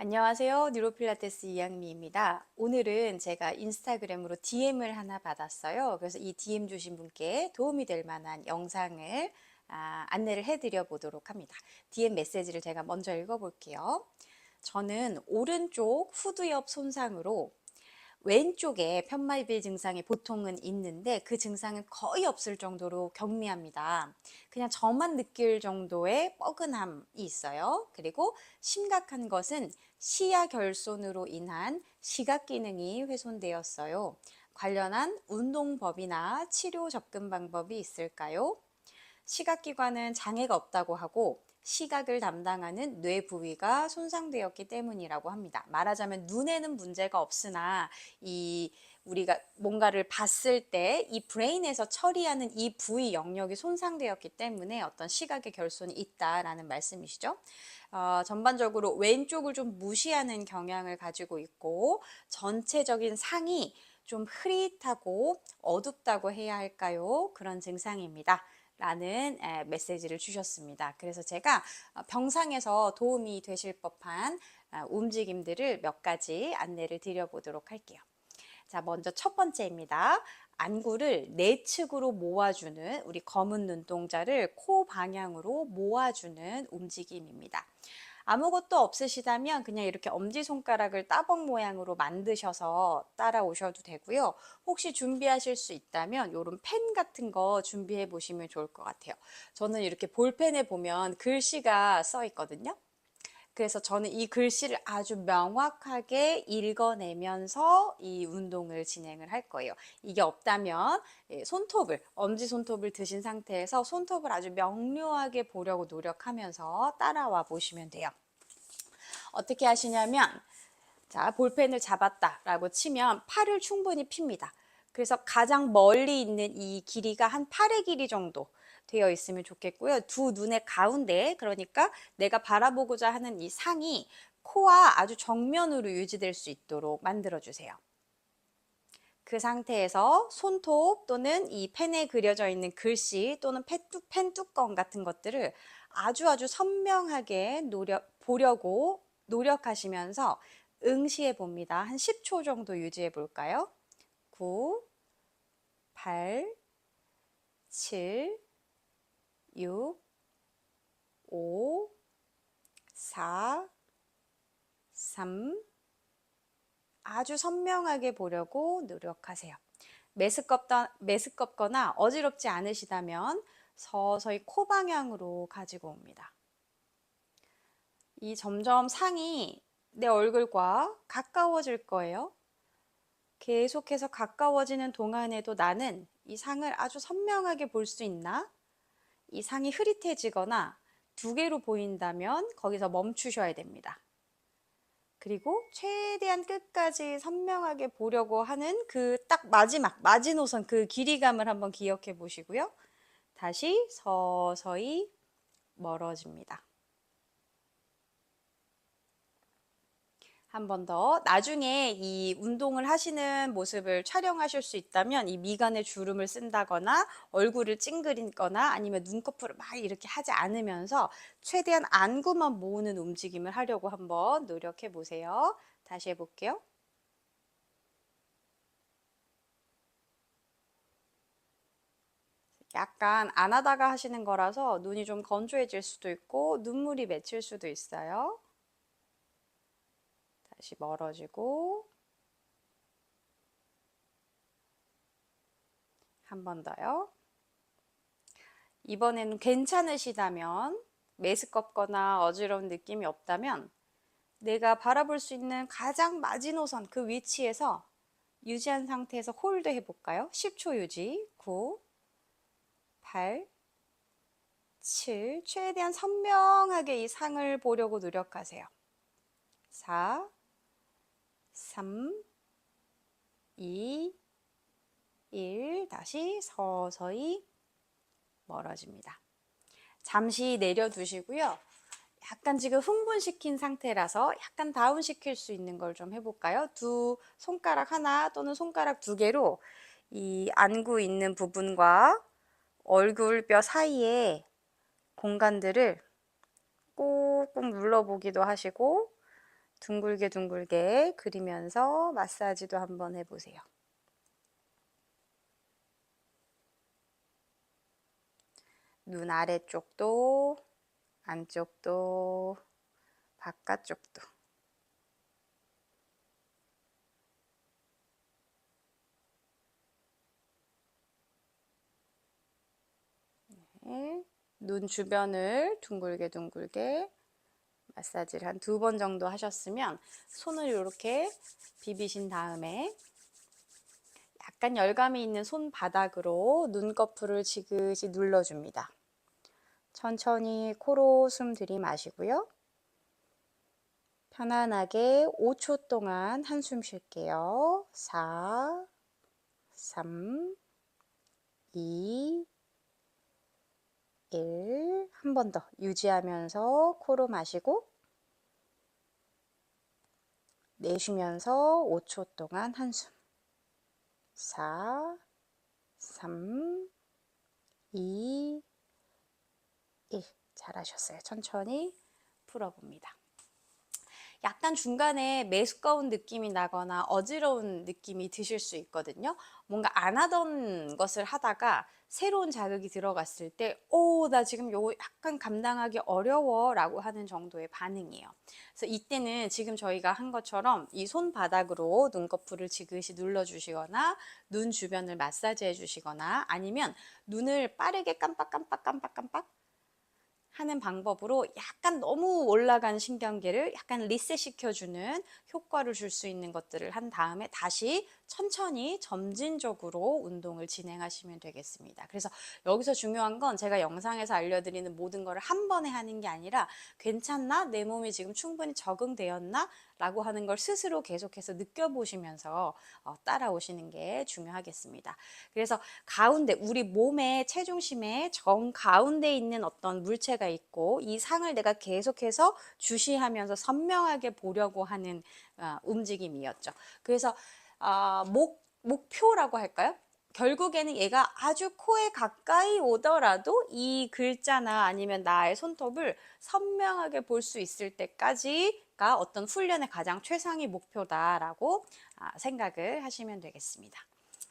안녕하세요. 뉴로필라테스 이양미입니다. 오늘은 제가 인스타그램으로 DM을 하나 받았어요. 그래서 이 DM 주신 분께 도움이 될 만한 영상을 안내를 해드려 보도록 합니다. DM 메시지를 제가 먼저 읽어볼게요. 저는 오른쪽 후두 옆 손상으로 왼쪽에 편말비 증상이 보통은 있는데 그 증상은 거의 없을 정도로 경미합니다. 그냥 저만 느낄 정도의 뻐근함이 있어요. 그리고 심각한 것은 시야 결손으로 인한 시각 기능이 훼손되었어요. 관련한 운동법이나 치료 접근 방법이 있을까요? 시각기관은 장애가 없다고 하고 시각을 담당하는 뇌 부위가 손상되었기 때문이라고 합니다. 말하자면 눈에는 문제가 없으나 우리가 뭔가를 봤을 때 이 브레인에서 처리하는 이 부위 영역이 손상되었기 때문에 어떤 시각의 결손이 있다라는 말씀이시죠. 전반적으로 왼쪽을 좀 무시하는 경향을 가지고 있고 전체적인 상이 좀 흐릿하고 어둡다고 해야 할까요? 그런 증상입니다. 라는 메시지를 주셨습니다. 그래서 제가 병상에서 도움이 되실 법한 움직임들을 몇 가지 안내를 드려보도록 할게요. 자, 먼저 첫 번째입니다. 안구를 내측으로 모아주는 우리 검은 눈동자를 코 방향으로 모아주는 움직임입니다. 아무것도 없으시다면 그냥 이렇게 엄지손가락을 따봉 모양으로 만드셔서 따라오셔도 되고요. 혹시 준비하실 수 있다면 이런 펜 같은 거 준비해 보시면 좋을 것 같아요. 저는 이렇게 볼펜에 보면 글씨가 써 있거든요. 그래서 저는 이 글씨를 아주 명확하게 읽어내면서 이 운동을 진행을 할 거예요. 이게 없다면 손톱을, 엄지손톱을 드신 상태에서 손톱을 아주 명료하게 보려고 노력하면서 따라와 보시면 돼요. 어떻게 하시냐면, 자, 볼펜을 잡았다라고 치면 팔을 충분히 핍니다. 그래서 가장 멀리 있는 이 길이가 한 팔의 길이 정도 되어 있으면 좋겠고요. 두 눈의 가운데, 그러니까 내가 바라보고자 하는 이 상이 코와 아주 정면으로 유지될 수 있도록 만들어주세요. 그 상태에서 손톱 또는 이 펜에 그려져 있는 글씨 또는 펜 뚜껑 같은 것들을 아주 선명하게 보려고 노력하시면서 응시해 봅니다. 한 10초 정도 유지해 볼까요? 9, 8, 7, 6, 5, 4, 3, 아주 선명하게 보려고 노력하세요. 메스껍거나 어지럽지 않으시다면 서서히 코 방향으로 가지고 옵니다. 이 점점 상이 내 얼굴과 가까워질 거예요. 계속해서 가까워지는 동안에도 나는 이 상을 아주 선명하게 볼 수 있나? 이 상이 흐릿해지거나 두 개로 보인다면 거기서 멈추셔야 됩니다. 그리고 최대한 끝까지 선명하게 보려고 하는 그 딱 마지노선 그 길이감을 한번 기억해 보시고요. 다시 서서히 멀어집니다. 한 번 더 나중에 이 운동을 하시는 모습을 촬영하실 수 있다면 이 미간에 주름을 쓴다거나 얼굴을 찡그리거나 아니면 눈꺼풀을 막 이렇게 하지 않으면서 최대한 안구만 모으는 움직임을 하려고 한번 노력해 보세요. 다시 해볼게요. 약간 안 하다가 하시는 거라서 눈이 좀 건조해질 수도 있고 눈물이 맺힐 수도 있어요. 다시 멀어지고 한 번 더요. 이번에는 괜찮으시다면 메스껍거나 어지러운 느낌이 없다면 내가 바라볼 수 있는 가장 마지노선 그 위치에서 유지한 상태에서 홀드 해볼까요? 10초 유지. 9, 8, 7, 최대한 선명하게 이 상을 보려고 노력하세요. 4, 3, 2, 1, 다시 서서히 멀어집니다. 잠시 내려두시고요. 약간 지금 흥분시킨 상태라서 약간 다운시킬 수 있는 걸 좀 해볼까요? 두 손가락 하나 또는 손가락 두 개로 이 안구 있는 부분과 얼굴뼈 사이에 공간들을 꾹꾹 눌러보기도 하시고 둥글게 둥글게 그리면서 마사지도 한번 해보세요. 눈 아래쪽도, 안쪽도, 바깥쪽도. 네. 눈 주변을 둥글게 둥글게 마사지를 한 2번 정도 하셨으면 손을 이렇게 비비신 다음에 약간 열감이 있는 손바닥으로 눈꺼풀을 지그시 눌러줍니다. 천천히 코로 숨 들이마시고요. 편안하게 5초 동안 한숨 쉴게요. 4, 3, 2, 1. 한 번 더 유지하면서 코로 마시고 내쉬면서 5초 동안 한숨. 4, 3, 2, 1. 잘하셨어요. 천천히 풀어봅니다. 약간 중간에 메스꺼운 느낌이 나거나 어지러운 느낌이 드실 수 있거든요. 뭔가 안 하던 것을 하다가 새로운 자극이 들어갔을 때, 나 지금 요거 약간 감당하기 어려워 라고 하는 정도의 반응이에요. 그래서 이때는 지금 저희가 한 것처럼 이 손바닥으로 눈꺼풀을 지그시 눌러주시거나 눈 주변을 마사지 해주시거나 아니면 눈을 빠르게 깜빡깜빡 하는 방법으로 약간 너무 올라간 신경계를 약간 리셋 시켜주는 효과를 줄 수 있는 것들을 한 다음에 다시 천천히 점진적으로 운동을 진행하시면 되겠습니다. 그래서 여기서 중요한 건 제가 영상에서 알려드리는 모든 거를 한 번에 하는 게 아니라 괜찮나? 내 몸이 지금 충분히 적응되었나? 라고 하는 걸 스스로 계속해서 느껴보시면서 따라오시는 게 중요하겠습니다. 그래서 가운데 우리 몸의 체중심의 정 가운데 있는 어떤 물체가 있고 이 상을 내가 계속해서 주시하면서 선명하게 보려고 하는 움직임이었죠. 그래서 목표라고 할까요? 결국에는 얘가 아주 코에 가까이 오더라도 이 글자나 아니면 나의 손톱을 선명하게 볼 수 있을 때까지가 어떤 훈련의 가장 최상의 목표다라고 생각을 하시면 되겠습니다.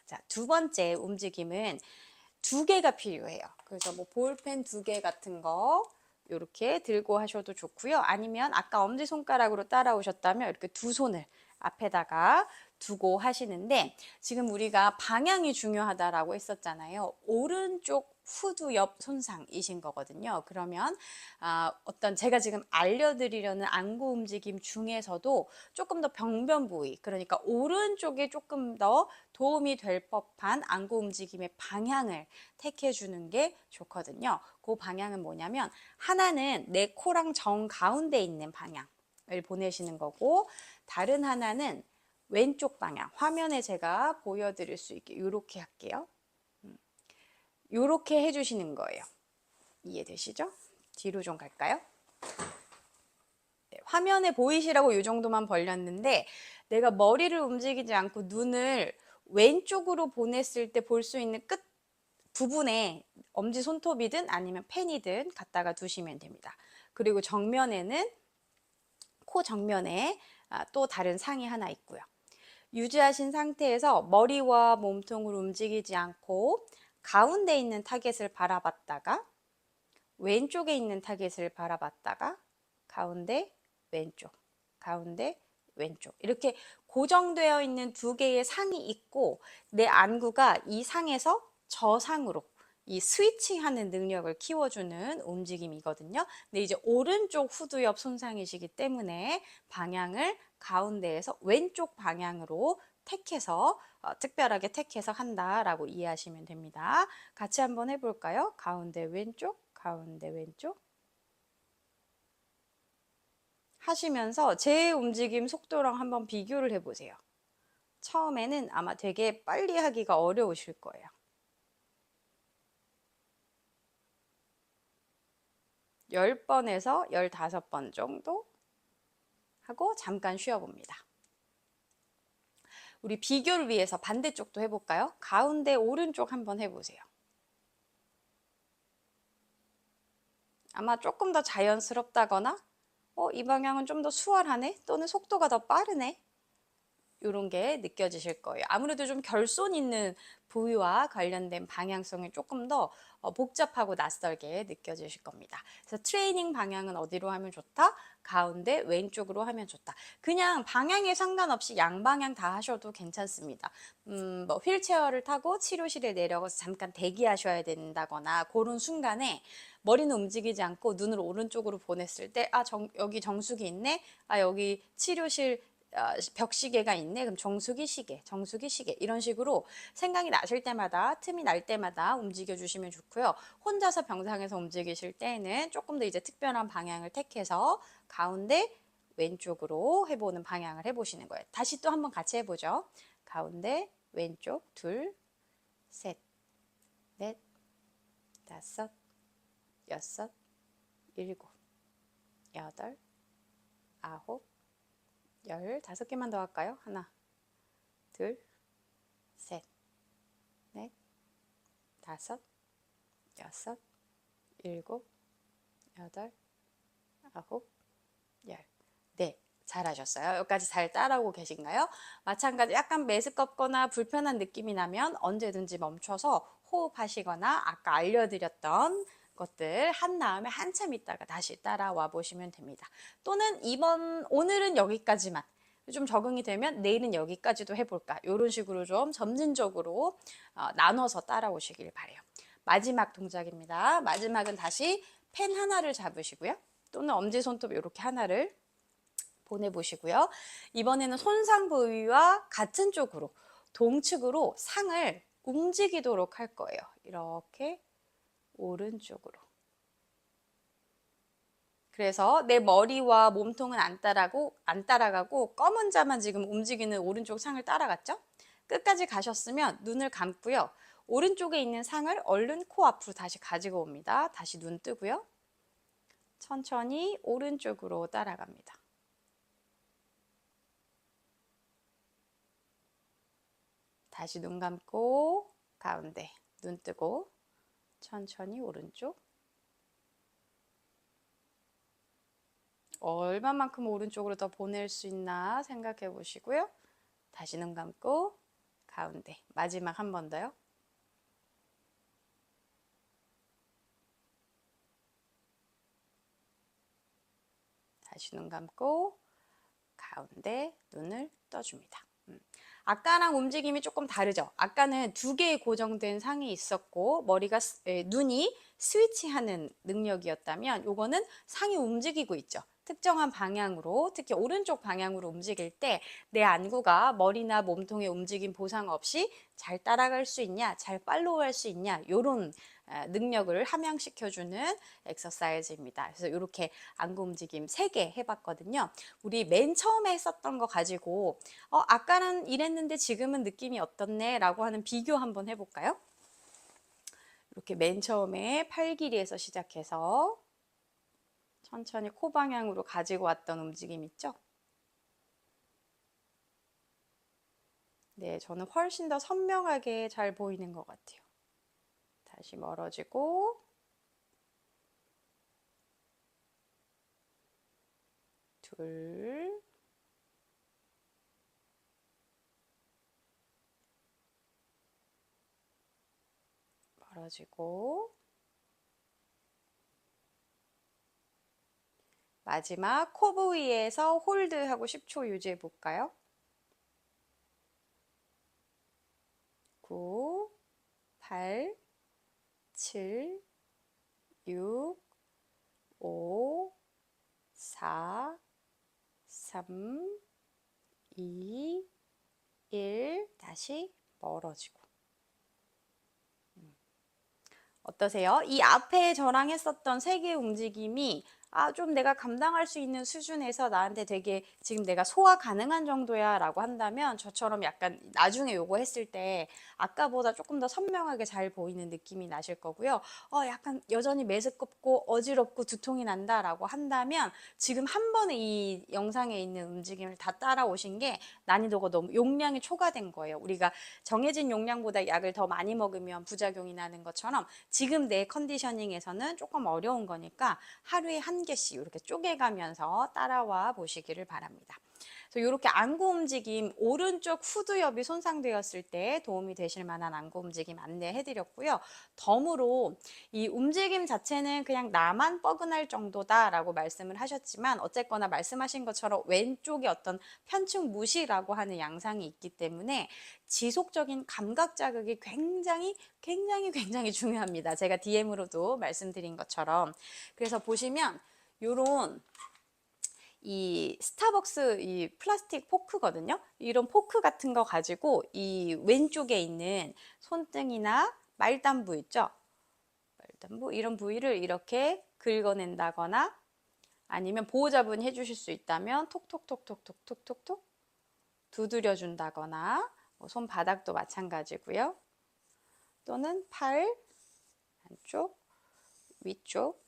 자, 2번째 움직임은 2개가 필요해요. 그래서 뭐 볼펜 2개 같은 거 이렇게 들고 하셔도 좋고요. 아니면 아까 엄지손가락으로 따라오셨다면 이렇게 2손을 앞에다가 두고 하시는데 지금 우리가 방향이 중요하다라고 했었잖아요. 오른쪽 후두 옆 손상이신 거거든요. 그러면 어떤 제가 지금 알려드리려는 안구 움직임 중에서도 조금 더 병변 부위, 그러니까 오른쪽에 조금 더 도움이 될 법한 안구 움직임의 방향을 택해주는 게 좋거든요. 그 방향은 뭐냐면 하나는 내 코랑 정 가운데 있는 방향을 보내시는 거고 다른 하나는 왼쪽 방향, 화면에 제가 보여드릴 수 있게 이렇게 할게요. 이렇게 해주시는 거예요. 이해되시죠? 뒤로 좀 갈까요? 네, 화면에 보이시라고 이 정도만 벌렸는데 내가 머리를 움직이지 않고 눈을 왼쪽으로 보냈을 때 볼 수 있는 끝 부분에 엄지손톱이든 아니면 펜이든 갖다가 두시면 됩니다. 그리고 정면에는 코 정면에 또 다른 상이 하나 있고요. 유지하신 상태에서 머리와 몸통을 움직이지 않고 가운데 있는 타겟을 바라봤다가 왼쪽에 있는 타겟을 바라봤다가 가운데 왼쪽, 가운데 왼쪽 이렇게 고정되어 있는 2개의 상이 있고 내 안구가 이 상에서 저 상으로 이 스위칭하는 능력을 키워주는 움직임이거든요. 근데 이제 오른쪽 후두 옆 손상이시기 때문에 방향을 가운데에서 왼쪽 방향으로 택해서 특별하게 택해서 한다라고 이해하시면 됩니다. 같이 한번 해볼까요? 가운데 왼쪽, 가운데 왼쪽 하시면서 제 움직임 속도랑 한번 비교를 해보세요. 처음에는 아마 되게 빨리 하기가 어려우실 거예요. 10번에서 15번 정도 하고 잠깐 쉬어봅니다. 우리 비교를 위해서 반대쪽도 해볼까요? 가운데 오른쪽 한번 해보세요. 아마 조금 더 자연스럽다거나 이 방향은 좀 더 수월하네? 또는 속도가 더 빠르네? 요런 게 느껴지실 거예요. 아무래도 좀 결손 있는 부위와 관련된 방향성이 조금 더 복잡하고 낯설게 느껴지실 겁니다. 그래서 트레이닝 방향은 어디로 하면 좋다? 가운데 왼쪽으로 하면 좋다. 그냥 방향에 상관없이 양방향 다 하셔도 괜찮습니다. 뭐 휠체어를 타고 치료실에 내려가서 잠깐 대기하셔야 된다거나 그런 순간에 머리는 움직이지 않고 눈을 오른쪽으로 보냈을 때 여기 정수기 있네? 여기 치료실 벽시계가 있네. 그럼 정수기 시계, 정수기 시계 이런 식으로 생각이 나실 때마다 틈이 날 때마다 움직여 주시면 좋고요. 혼자서 병상에서 움직이실 때는 조금 더 이제 특별한 방향을 택해서 가운데 왼쪽으로 해보는 방향을 해보시는 거예요. 다시 또 한번 같이 해보죠. 가운데 왼쪽 둘, 셋, 넷, 다섯, 여섯, 일곱, 여덟, 아홉, 열. 5개만 더 할까요? 하나, 둘, 셋, 넷, 다섯, 여섯, 일곱, 여덟, 아홉, 열. 네, 잘하셨어요. 여기까지 잘 따라오고 계신가요? 마찬가지 약간 메스껍거나 불편한 느낌이 나면 언제든지 멈춰서 호흡하시거나 아까 알려드렸던 것들 한 다음에 한참 있다가 다시 따라와 보시면 됩니다. 또는 오늘은 여기까지만 좀 적응이 되면 내일은 여기까지도 해볼까 이런 식으로 좀 점진적으로 나눠서 따라오시길 바래요. 마지막 동작입니다. 마지막은 다시 펜 하나를 잡으시고요. 또는 엄지손톱 이렇게 하나를 보내보시고요. 이번에는 손상 부위와 같은 쪽으로 동측으로 상을 움직이도록 할 거예요. 이렇게 오른쪽으로. 그래서 내 머리와 몸통은 안 따라가고 검은 자만 지금 움직이는 오른쪽 상을 따라갔죠? 끝까지 가셨으면 눈을 감고요. 오른쪽에 있는 상을 얼른 코 앞으로 다시 가지고 옵니다. 다시 눈 뜨고요. 천천히 오른쪽으로 따라갑니다. 다시 눈 감고 가운데 눈 뜨고 천천히 오른쪽. 얼마만큼 오른쪽으로 더 보낼 수 있나 생각해 보시고요. 다시 눈 감고 가운데 마지막 한 번 더요. 다시 눈 감고 가운데 눈을 떠줍니다. 아까랑 움직임이 조금 다르죠? 아까는 2개의 고정된 상이 있었고 눈이 스위치하는 능력이었다면 요거는 상이 움직이고 있죠. 특정한 방향으로, 특히 오른쪽 방향으로 움직일 때 내 안구가 머리나 몸통의 움직임 보상 없이 잘 따라갈 수 있냐, 잘 팔로우 할 수 있냐 요런 능력을 함양시켜주는 엑서사이즈입니다. 그래서 이렇게 안구 움직임 3개 해봤거든요. 우리 맨 처음에 했었던 거 가지고 아까는 이랬는데 지금은 느낌이 어떻네 라고 하는 비교 한번 해볼까요? 이렇게 맨 처음에 팔 길이에서 시작해서 천천히 코 방향으로 가지고 왔던 움직임 있죠? 네, 저는 훨씬 더 선명하게 잘 보이는 것 같아요. 다시 멀어지고 둘 멀어지고 마지막 코 부위에서 홀드하고 10초 유지해 볼까요? 9, 8, 7, 6, 5, 4, 3, 2, 1. 다시 멀어지고. 어떠세요? 이 앞에 저랑 했었던 3개의 움직임이 좀 내가 감당할 수 있는 수준에서 나한테 되게 지금 내가 소화 가능한 정도야 라고 한다면 저처럼 약간 나중에 요거 했을 때 아까보다 조금 더 선명하게 잘 보이는 느낌이 나실 거고요. 약간 여전히 메스껍고 어지럽고 두통이 난다 라고 한다면 지금 한 번에 이 영상에 있는 움직임을 다 따라오신 게 난이도가 너무 용량이 초과된 거예요. 우리가 정해진 용량보다 약을 더 많이 먹으면 부작용이 나는 것처럼 지금 내 컨디셔닝에서는 조금 어려운 거니까 하루에 한 개씩 이렇게 쪼개가면서 따라와 보시기를 바랍니다. 그래서 이렇게 안구 움직임, 오른쪽 후두엽이 손상되었을 때 도움이 되실 만한 안구 움직임 안내해 드렸고요. 덤으로 이 움직임 자체는 그냥 나만 뻐근할 정도다라고 말씀을 하셨지만 어쨌거나 말씀하신 것처럼 왼쪽에 어떤 편측 무시라고 하는 양상이 있기 때문에 지속적인 감각 자극이 굉장히 중요합니다. 제가 DM으로도 말씀드린 것처럼. 그래서 보시면 요런 이 스타벅스 이 플라스틱 포크거든요. 이런 포크 같은 거 가지고 이 왼쪽에 있는 손등이나 말단부 있죠. 말단부 이런 부위를 이렇게 긁어낸다거나 아니면 보호자분이 해주실 수 있다면 톡톡톡톡톡톡톡톡 두드려 준다거나 손바닥도 마찬가지고요. 또는 팔 안쪽, 위쪽,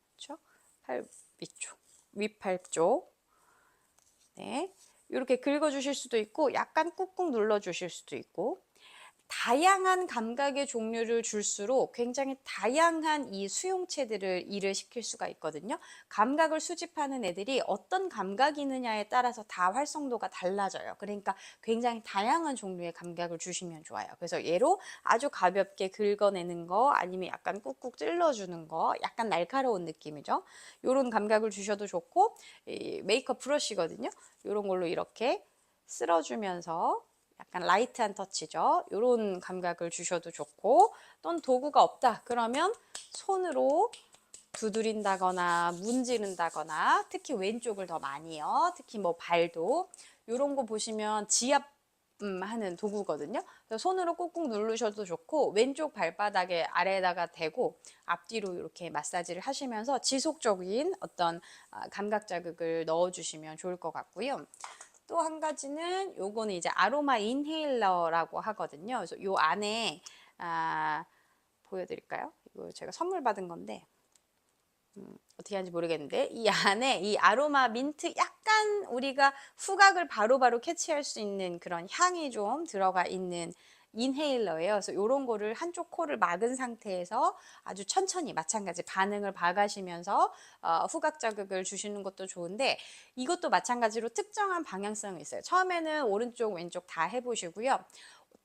그렇죠? 팔 위쪽, 윗팔 쪽. 네, 이렇게 긁어주실 수도 있고 약간 꾹꾹 눌러주실 수도 있고 다양한 감각의 종류를 줄수록 굉장히 다양한 이 수용체들을 일을 시킬 수가 있거든요. 감각을 수집하는 애들이 어떤 감각이 있느냐에 따라서 다 활성도가 달라져요. 그러니까 굉장히 다양한 종류의 감각을 주시면 좋아요. 그래서 얘로 아주 가볍게 긁어내는 거 아니면 약간 꾹꾹 찔러주는 거 약간 날카로운 느낌이죠. 이런 감각을 주셔도 좋고 이 메이크업 브러쉬거든요. 이런 걸로 이렇게 쓸어주면서 약간 라이트한 터치죠. 이런 감각을 주셔도 좋고 또는 도구가 없다 그러면 손으로 두드린다거나 문지른다거나 특히 왼쪽을 더 많이요. 특히 뭐 발도 이런 거 보시면 지압 하는 도구거든요. 그래서 손으로 꾹꾹 누르셔도 좋고 왼쪽 발바닥에 아래에다가 대고 앞뒤로 이렇게 마사지를 하시면서 지속적인 어떤 감각 자극을 넣어주시면 좋을 것 같고요. 또 한 가지는 요거는 이제 아로마 인헤일러라고 하거든요. 그래서 요 안에 보여드릴까요? 이거 제가 선물 받은 건데 어떻게 하는지 모르겠는데 이 안에 이 아로마 민트 약간 우리가 후각을 바로바로 캐치할 수 있는 그런 향이 좀 들어가 있는 인헤일러예요. 그래서 이런 거를 한쪽 코를 막은 상태에서 아주 천천히 마찬가지 반응을 봐가시면서 후각 자극을 주시는 것도 좋은데 이것도 마찬가지로 특정한 방향성이 있어요. 처음에는 오른쪽 왼쪽 다 해보시고요.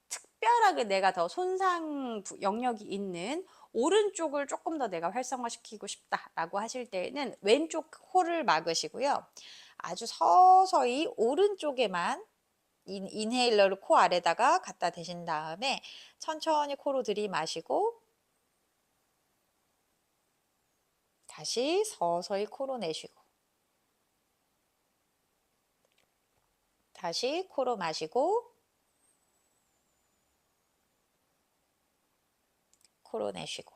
특별하게 내가 더 손상 영역이 있는 오른쪽을 조금 더 내가 활성화시키고 싶다라고 하실 때에는 왼쪽 코를 막으시고요. 아주 서서히 오른쪽에만 인헤일러를 코 아래다가 갖다 대신 다음에 천천히 코로 들이마시고 다시 서서히 코로 내쉬고 다시 코로 마시고 코로 내쉬고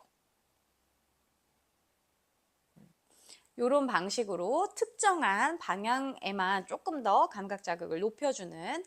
이런 방식으로 특정한 방향에만 조금 더 감각 자극을 높여주는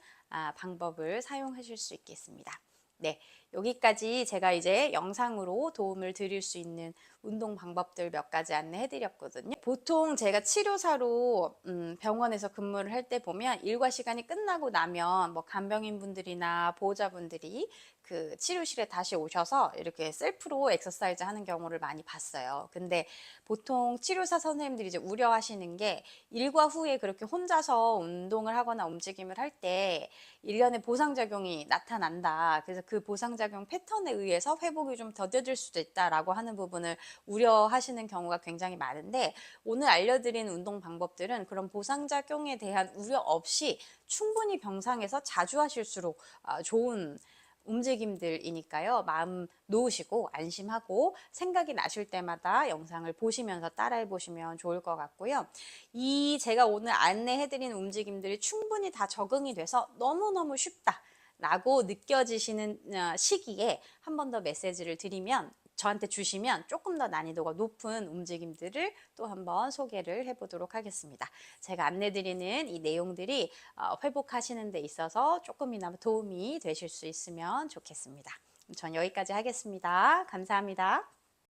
방법을 사용하실 수 있겠습니다. 네, 여기까지 제가 이제 영상으로 도움을 드릴 수 있는 운동 방법들 몇 가지 안내해 드렸거든요. 보통 제가 치료사로 병원에서 근무를 할 때 보면 일과 시간이 끝나고 나면 뭐 간병인 분들이나 보호자분들이 그 치료실에 다시 오셔서 이렇게 셀프로 엑서사이즈 하는 경우를 많이 봤어요. 근데 보통 치료사 선생님들이 이제 우려하시는 게 일과 후에 그렇게 혼자서 운동을 하거나 움직임을 할 때 일련의 보상작용이 나타난다. 그래서 그 보상작용 패턴에 의해서 회복이 좀 더뎌질 수도 있다라고 하는 부분을 우려하시는 경우가 굉장히 많은데 오늘 알려드린 운동 방법들은 그런 보상작용에 대한 우려 없이 충분히 병상에서 자주 하실수록 좋은 움직임들이니까요. 마음 놓으시고 안심하고 생각이 나실 때마다 영상을 보시면서 따라해 보시면 좋을 것 같고요. 이 제가 오늘 안내해드린 움직임들이 충분히 다 적응이 돼서 너무너무 쉽다 라고 느껴지시는 시기에 한 번 더 메시지를 드리면 저한테 주시면 조금 더 난이도가 높은 움직임들을 또 한번 소개를 해보도록 하겠습니다. 제가 안내드리는 이 내용들이 회복하시는 데 있어서 조금이나마 도움이 되실 수 있으면 좋겠습니다. 전 여기까지 하겠습니다. 감사합니다.